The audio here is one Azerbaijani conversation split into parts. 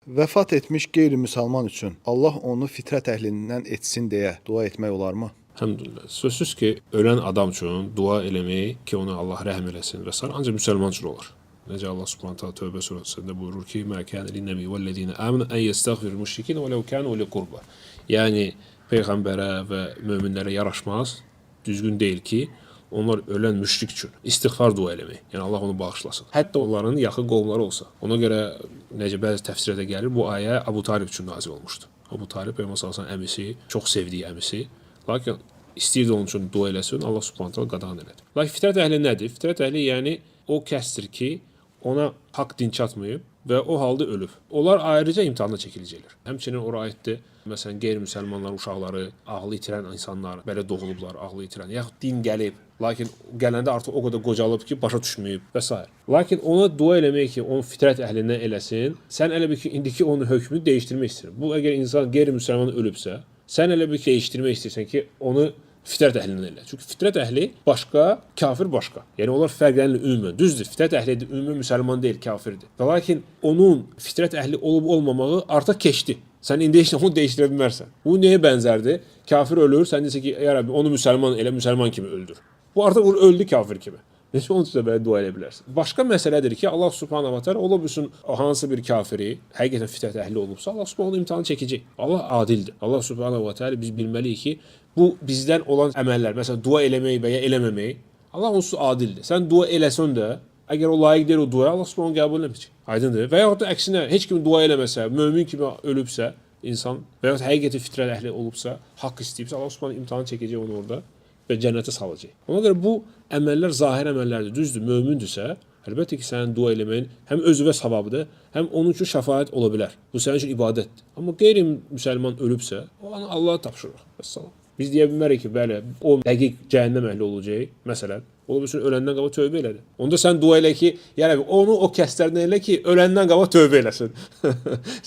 Vəfat etmiş qeyri-müsəlman üçün Allah onu fitrət əhlindən etsin deyə dua etmək olarmı? Elhamdülillah. Sözsüz ki, ölən adam üçün dua eləmək ki, ona Allah rəhm eləsin və s. ancaq müsəlman üçün olur. Necə Allah Subhanahu taala Tövbə surəsində buyurur ki: "Mə kən lin-nəbi vəl-ləzina əmanu en yestəğfiru müşrikin və ləv kanu li qurba." Yəni peyğəmbərə və möminlərə yaraşmaz, düzgün deyil ki, onlar ölən müşrik üçün istiğfar dua eləmək. Yəni Allah onu bağışlasın. Hətta onların yaxın qovumları olsa. Ona görə necə bəzi təfsirlərdə gəlir, bu ayə Əbu Talib üçün nazil olmuşdu. Əbu Talib Peyğəmbər sallallahu əleyhi və səlləm əmisi, çox sevdiyi əmisi. Lakin istəyirdi onun üçün dua eləsin, Allah Subhanahu taala qadağan elədi. Lakin fitrət əhli nədir? Fitrət əhli yəni o kəsdir ki, ona haqq din çatmayıb və o halda ölüb. Onlar ayrıca imtahana çəkiləcəklər. Həmçinin ora aiddir, məsələn, qeyri-müsəlmanlar uşaqları, ağlı itirən insanlar, belə doğulublar, ağlı itirən, yaxud din gəlib, lakin gələndə artıq o qədər qocalıb ki, başa düşməyib və s. Lakin ona dua eləmək ki, onu fitrət əhlindən eləsin, sən elə bir ki, indiki onun hökmünü dəyişdirmək istəyirsən. Bu, əgər insan qeyri-müsəlman ölübsə, sən elə bir ki, dəyişdirmək istəyirsən ki, onu fitrət əhlindən elə. Çünki fitrət əhli başqa, kafir başqa. Yəni onlar fərqlənir ümumən. Düzdür, fitrət əhli ümumi müsəlman deyil, kafirdir. Və lakin onun fitrət əhli olub olmamağı artıq keçdi. Sən indi heç onu dəyişdirə bilmərsən. Bu nəyə bənzərdir? Kafir ölür, sən desən ki, ya Rabbi, onu müsəlman elə, müsəlman kimi öldür. Bu artıq öldü kafir kimi. Necə onun üçün belə dua edə bilərsən? Başqa məsələdir ki, Allah Subhanahu va Taala ola bilsin hansı bir kafiri həqiqətən fitrət əhli olubsa, Allah Subhanahu imtahanı çəkəcək. Allah adildir. Allah Subhanahu va Taala biz bilməliyik ki, bu bizdən olan əməllər, məsələn, dua eləmək və ya eləməmək, Allah onsuz adildir. Sən dua eləsən də, əgər o layiq deyil o duaya, Allah Subhanahu qəbul etməyəcək. Aydındır? Və yaxud da əksinə, heç kim dua eləməsə, mömin kimi ölübsə, insan və yaxud həqiqətən fitrət əhli olubsa, haqq istəyibsə, Allah Subhanahu imtahanı çəkəcək onu orada və cənnətə salacaq. Ona görə bu əməllər zahir əməllərdir, düzdür, mömündürsə, əlbəttə ki, sənin dua eləməyin həm özü və savabıdır, həm onun üçün şəfaət ola bilər. Bu sənin üçün ibadətdir. Amma qeyri-müsəlman ölübsə, o onu Allaha tapşırır. Vəssalam. Biz deyə bilmərik ki, bəli, o dəqiq cəhənnəm əhli olacaq, məsələn, ola bilsin öləndən qabaq tövbə elədi. Onda sən dua elə ki, yəni onu o kəslərdən elə ki, öləndən qabaq tövbə eləsin.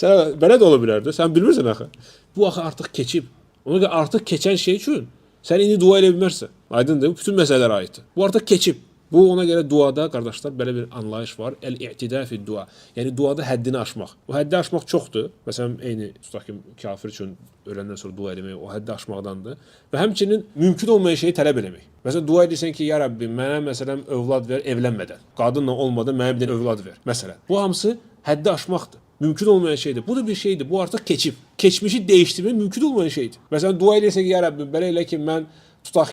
Sən belə də ola bilərdi, sən bilmirsən axı. Bu axı artıq keçib. Ona görə artıq keçən şey üçün sən indi dua elə bilmərsən. Aydındır, bütün məsələlərə aiddir. Bu artıq keçib. Bu ona görə duada, qardaşlar, belə bir anlayış var. El-i'tida fi dua. Yəni duada həddini aşmaq. O həddi aşmaq çoxdur. Məsələn, eyni tutaq ki, kafir üçün öləndən sonra dua eləmək o həddi aşmaqdandır. Və həmçinin mümkün olmayan şeyi tələb eləmək. Məsələn, dua edirsən ki, ya Rabbi, mənə məsələn övlad ver evlənmədən. Qadınla olmadan mənə bir dənə övlad ver. Məsələn, bu hamısı həddi aşmaqdır. Mümkün olmayan şeydir. Bu da bir şeydir. Bu artıq keçib. Keçmişi dəyişdirmək mümkün olmayan şeydir. Məsələn, dua edirsən ki, ya Rabbi, belə elə ki, mən tutaq